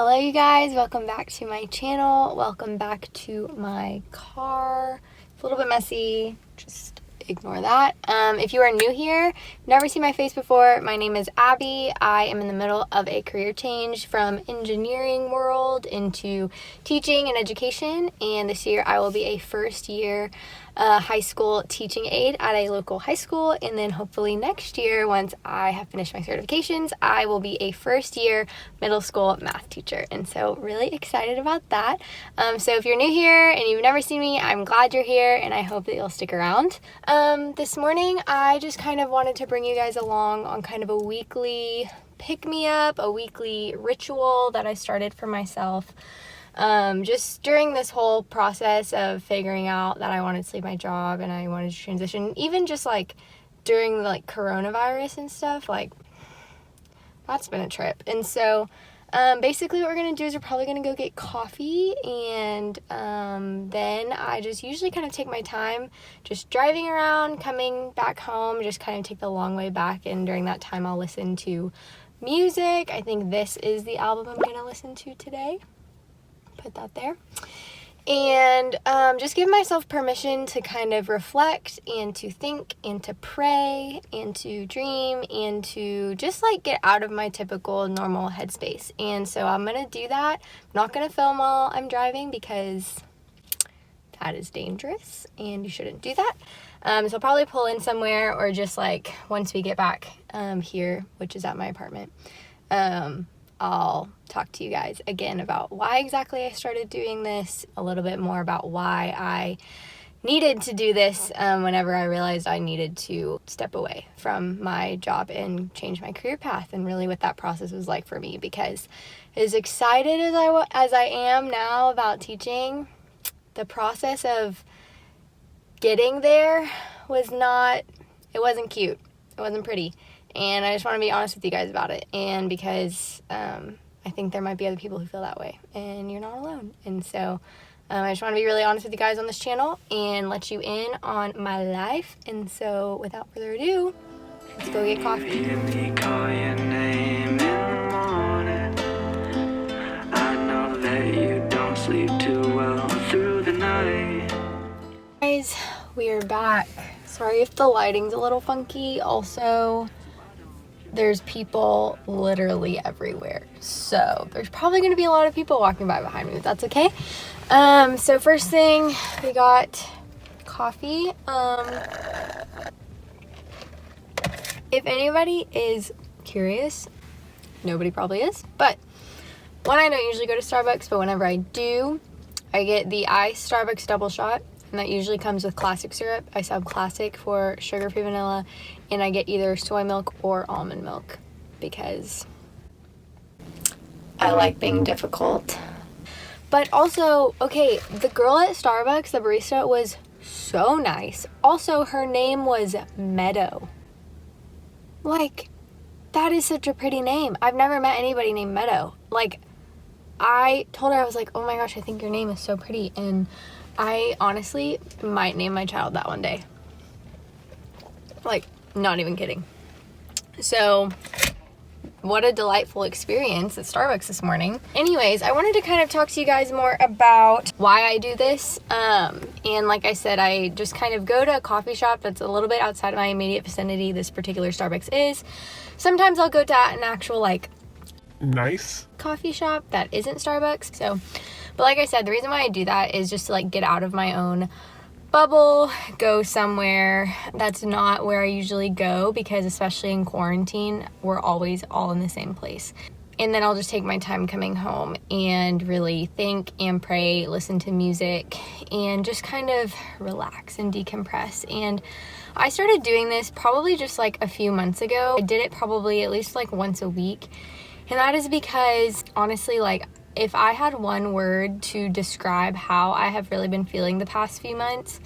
Hello you guys, welcome back to my channel. Welcome back to my car. It's a little bit messy, just ignore that. If you are new here, never seen my face before, my name is Abby. I am in the middle of a career change from engineering world into teaching and education, and this year I will be a first year high school teaching aide at a local high school, and then hopefully next year, once I have finished my certifications, I will be a first year middle school math teacher, and so really excited about that. So if you're new here and you've never seen me, I'm glad you're here, and I hope that you'll stick around. This morning I just kind of wanted to bring you guys along on kind of a weekly pick-me-up, a weekly ritual that I started for myself. Just during this whole process of figuring out that I wanted to leave my job and I wanted to transition, even just like during the coronavirus and stuff, like that's been a trip. And so basically what we're going to do is we're probably going to go get coffee, and then I just usually kind of take my time just driving around, coming back home, just kind of take the long way back, and during that time I'll listen to music. I think this is the album I'm going to listen to today. Put that there. And just give myself permission to kind of reflect and to think and to pray and to dream and to just like get out of my typical normal headspace. And so I'm going to do that. I'm not going to film while I'm driving because that is dangerous and you shouldn't do that. So I'll probably pull in somewhere, or just like once we get back here, which is at my apartment, I'll talk to you guys again about why exactly I started doing this, a little bit more about why I needed to do this whenever I realized I needed to step away from my job and change my career path, and really what that process was like for me. Because as excited as I am now about teaching, the process of getting there it wasn't cute, it wasn't pretty. And I just want to be honest with you guys about it. And because I think there might be other people who feel that way, and you're not alone. And so I just want to be really honest with you guys on this channel and let you in on my life. And so without further ado, let's go get coffee. Guys, we are back. Sorry if the lighting's a little funky. Also, there's people literally everywhere, so there's probably going to be a lot of people walking by behind me, but that's okay. So first thing, we got coffee. If anybody is curious, nobody probably is, but I don't usually go to Starbucks, but whenever I do, I get the iced Starbucks double shot, and that usually comes with classic syrup. I sub classic for sugar-free vanilla, and I get either soy milk or almond milk because I like being difficult. But also, okay, the girl at Starbucks, the barista, was so nice. Also, her name was Meadow. Like, that is such a pretty name. I've never met anybody named Meadow. Like, I told her, I was like, oh my gosh, I think your name is so pretty, and I honestly might name my child that one day. Like, not even kidding. So, what a delightful experience at Starbucks this morning. Anyways, I wanted to kind of talk to you guys more about why I do this. And like I said, I just kind of go to a coffee shop that's a little bit outside of my immediate vicinity. This particular Starbucks is. Sometimes I'll go to an actual, like, nice coffee shop that isn't Starbucks. So, but like I said, the reason why I do that is just to like get out of my own bubble, go somewhere that's not where I usually go, because especially in quarantine, we're always all in the same place. And then I'll just take my time coming home and really think and pray, listen to music, and just kind of relax and decompress. And I started doing this probably just like a few months ago. I did it probably at least like once a week. And that is because, honestly, like, if I had one word to describe how I have really been feeling the past few months,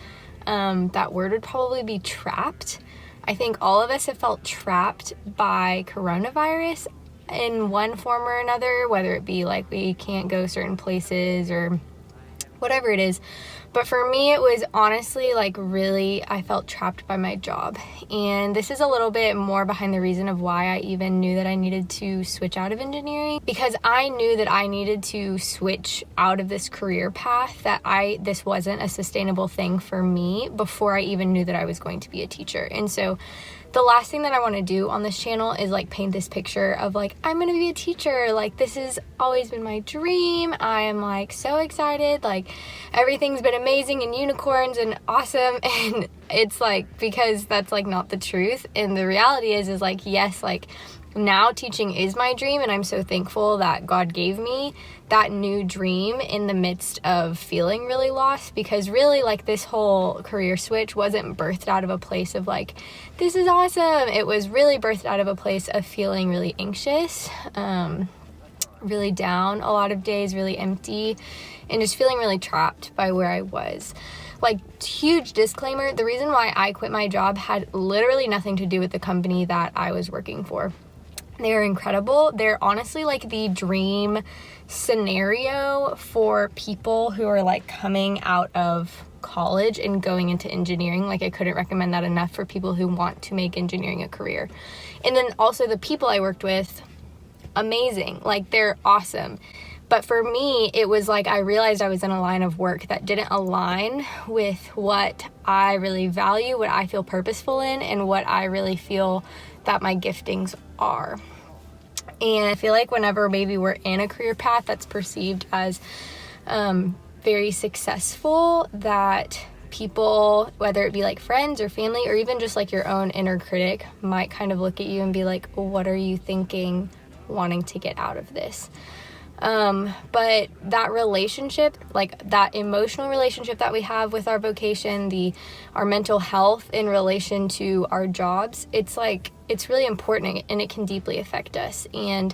that word would probably be trapped. I think all of us have felt trapped by coronavirus in one form or another, whether it be like we can't go certain places, or whatever it is. But for me, it was honestly like really, I felt trapped by my job. And this is a little bit more behind the reason of why I even knew that I needed to switch out of engineering, because I knew that I needed to switch out of this career path, that this wasn't a sustainable thing for me before I even knew that I was going to be a teacher. And so the last thing that I want to do on this channel is like paint this picture of like, I'm going to be a teacher. Like, this has always been my dream. I am like so excited. Like, everything's been amazing and unicorns and awesome. And it's like, because that's like not the truth. And the reality is like, yes, like now teaching is my dream. And I'm so thankful that God gave me that new dream in the midst of feeling really lost, because really like this whole career switch wasn't birthed out of a place of like, this is awesome. It was really birthed out of a place of feeling really anxious, really down a lot of days, really empty, and just feeling really trapped by where I was. Like, huge disclaimer, the reason why I quit my job had literally nothing to do with the company that I was working for. They're incredible. They're honestly like the dream scenario for people who are like coming out of college and going into engineering. Like, I couldn't recommend that enough for people who want to make engineering a career. And then also the people I worked with, amazing. Like, they're awesome. But for me, it was like I realized I was in a line of work that didn't align with what I really value, what I feel purposeful in, and what I really feel that my giftings are. And I feel like whenever maybe we're in a career path that's perceived as very successful, that people, whether it be like friends or family or even just like your own inner critic, might kind of look at you and be like, well, what are you thinking, wanting to get out of this? But that relationship, like that emotional relationship that we have with our vocation, our mental health in relation to our jobs, it's like, it's really important and it can deeply affect us. And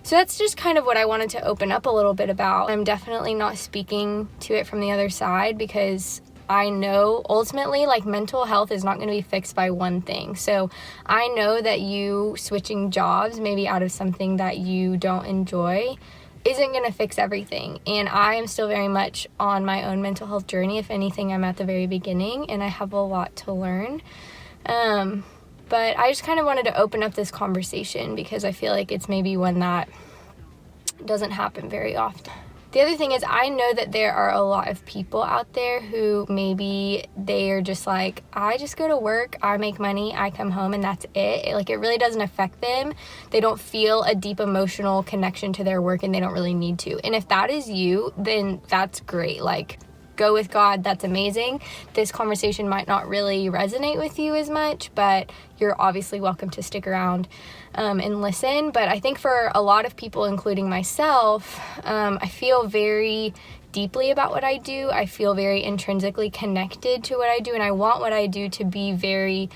so that's just kind of what I wanted to open up a little bit about. I'm definitely not speaking to it from the other side, because I know ultimately like mental health is not going to be fixed by one thing. So I know that you switching jobs, maybe out of something that you don't enjoy, isn't going to fix everything. And I am still very much on my own mental health journey. If anything, I'm at the very beginning and I have a lot to learn. But I just kind of wanted to open up this conversation because I feel like it's maybe one that doesn't happen very often. The other thing is, I know that there are a lot of people out there who maybe they are just like, I just go to work, I make money, I come home, and that's it. Like, it really doesn't affect them. They don't feel a deep emotional connection to their work, and they don't really need to. And if that is you, then that's great. Like, go with God, that's amazing. This conversation might not really resonate with you as much, but you're obviously welcome to stick around and listen. But I think for a lot of people, including myself, I feel very deeply about what I do. I feel very intrinsically connected to what I do, and I want what I do to be very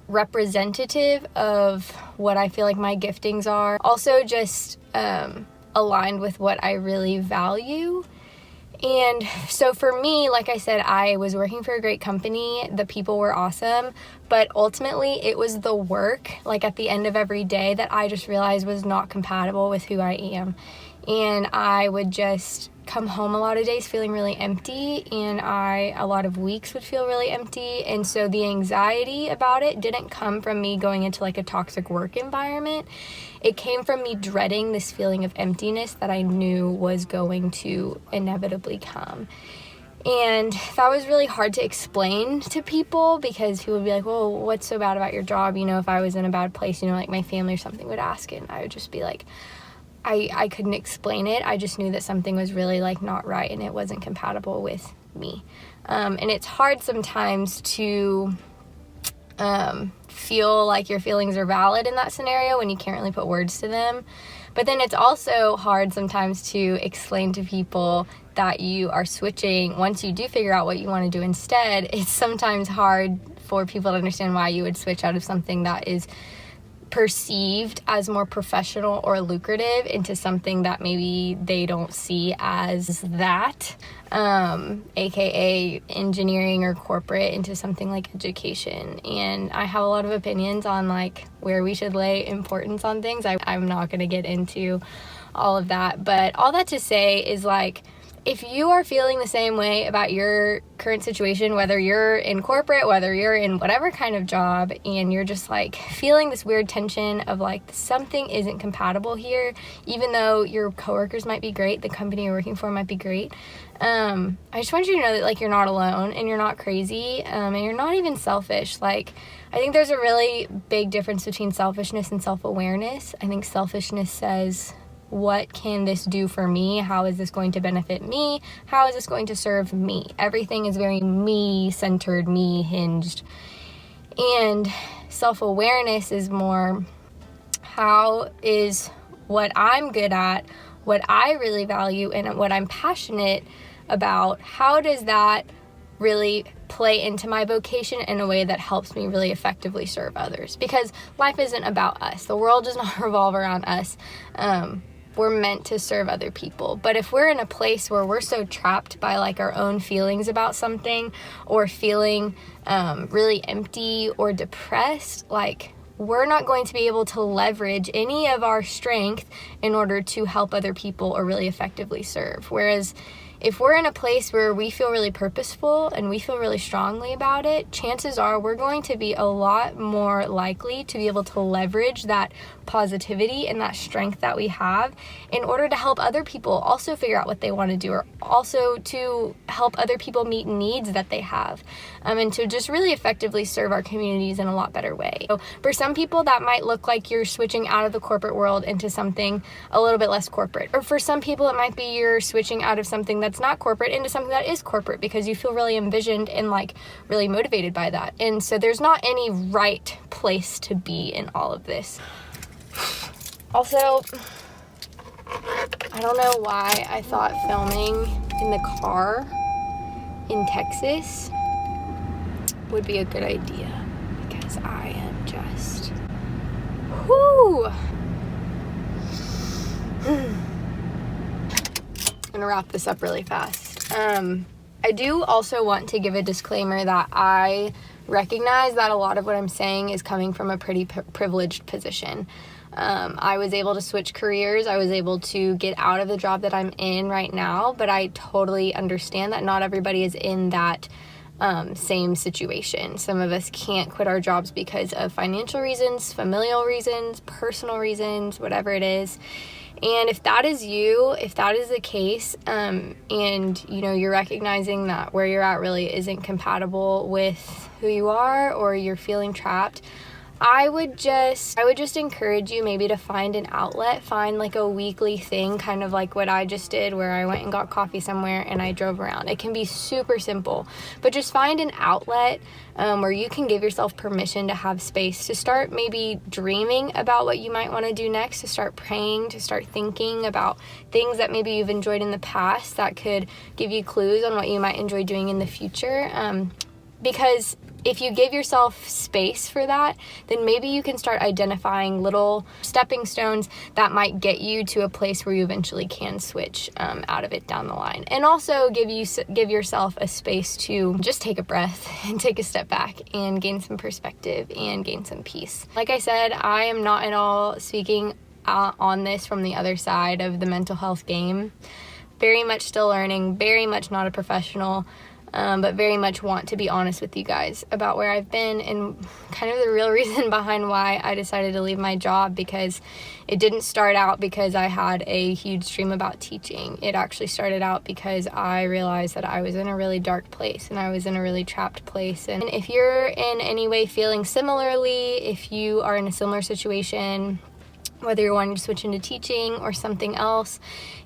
representative of what I feel like my giftings are. Also just aligned with what I really value. And so for me, like I said, I was working for a great company. The people were awesome, but ultimately it was the work, like at the end of every day, that I just realized was not compatible with who I am. And I would just come home a lot of days feeling really empty, and a lot of weeks would feel really empty. And so the anxiety about it didn't come from me going into like a toxic work environment. It came from me dreading this feeling of emptiness that I knew was going to inevitably come. And that was really hard to explain to people, because people would be like, well, what's so bad about your job? You know, if I was in a bad place, you know, like my family or something would ask, and I would just be like, I couldn't explain it. I just knew that something was really like not right, and it wasn't compatible with me. And it's hard sometimes to feel like your feelings are valid in that scenario when you can't really put words to them. But then it's also hard sometimes to explain to people that you are switching. Once you do figure out what you want to do instead, it's sometimes hard for people to understand why you would switch out of something that is perceived as more professional or lucrative into something that maybe they don't see as that, aka engineering or corporate, into something like education. And I have a lot of opinions on like where we should lay importance on things. I'm not going to get into all of that, but all that to say is like, if you are feeling the same way about your current situation, whether you're in corporate, whether you're in whatever kind of job, and you're just like feeling this weird tension of like something isn't compatible here, even though your coworkers might be great, the company you're working for might be great, I just want you to know that like you're not alone, and you're not crazy, and you're not even selfish. Like, I think there's a really big difference between selfishness and self-awareness. I think selfishness says, what can this do for me? How is this going to benefit me? How is this going to serve me? Everything is very me-centered, me-hinged. And self-awareness is more, how is what I'm good at, what I really value, and what I'm passionate about, how does that really play into my vocation in a way that helps me really effectively serve others? Because life isn't about us. The world does not revolve around us. We're meant to serve other people. But if we're in a place where we're so trapped by like our own feelings about something, or feeling really empty or depressed, like we're not going to be able to leverage any of our strength in order to help other people or really effectively serve. Whereas if we're in a place where we feel really purposeful and we feel really strongly about it, chances are we're going to be a lot more likely to be able to leverage that positivity and that strength that we have in order to help other people also figure out what they want to do, or also to help other people meet needs that they have, and to just really effectively serve our communities in a lot better way. So for some people, that might look like you're switching out of the corporate world into something a little bit less corporate. Or for some people, it might be you're switching out of something that's not corporate into something that is corporate because you feel really envisioned and like really motivated by that. And so there's not any right place to be in all of this. Also, I don't know why I thought filming in the car in Texas would be a good idea, because I am just, whoo. I'm gonna wrap this up really fast. I do also want to give a disclaimer that I recognize that a lot of what I'm saying is coming from a pretty privileged position. I was able to switch careers. I was able to get out of the job that I'm in right now, but I totally understand that not everybody is in that same situation. Some of us can't quit our jobs because of financial reasons, familial reasons, personal reasons, whatever it is. And if that is you, if that is the case, and you know, you're recognizing that where you're at really isn't compatible with who you are, or you're feeling trapped, I would just encourage you maybe to find an outlet, find like a weekly thing, kind of like what I just did, where I went and got coffee somewhere and I drove around. It can be super simple, but just find an outlet where you can give yourself permission to have space to start maybe dreaming about what you might want to do next, to start praying, to start thinking about things that maybe you've enjoyed in the past that could give you clues on what you might enjoy doing in the future. Because if you give yourself space for that, then maybe you can start identifying little stepping stones that might get you to a place where you eventually can switch out of it down the line. And also give yourself a space to just take a breath and take a step back and gain some perspective and gain some peace. Like I said, I am not at all speaking on this from the other side of the mental health game. Very much still learning, very much not a professional, but very much want to be honest with you guys about where I've been and kind of the real reason behind why I decided to leave my job, because it didn't start out because I had a huge dream about teaching. It actually started out because I realized that I was in a really dark place and I was in a really trapped place. And if you're in any way feeling similarly, if you are in a similar situation, whether you're wanting to switch into teaching or something else,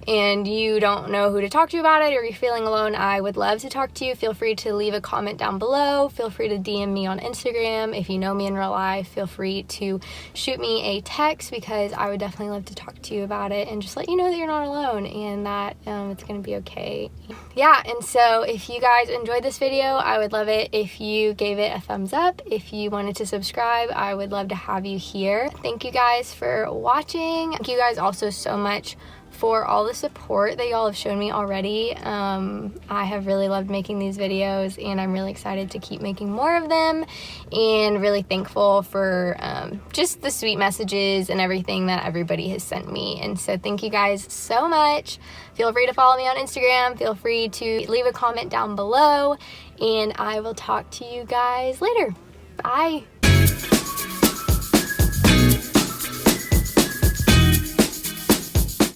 and you don't know who to talk to about it, or you're feeling alone, I would love to talk to you. Feel free to leave a comment down below. Feel free to DM me on Instagram. If you know me in real life, feel free to shoot me a text, because I would definitely love to talk to you about it and just let you know that you're not alone and that it's gonna be okay. Yeah, and so if you guys enjoyed this video, I would love it if you gave it a thumbs up. If you wanted to subscribe, I would love to have you here. Thank you guys for watching. Thank you guys also so much for all the support that y'all have shown me already. I have really loved making these videos, and I'm really excited to keep making more of them, and really thankful for just the sweet messages and everything that everybody has sent me. And so thank you guys so much. Feel free to follow me on Instagram. Feel free to leave a comment down below, and I will talk to you guys later. Bye.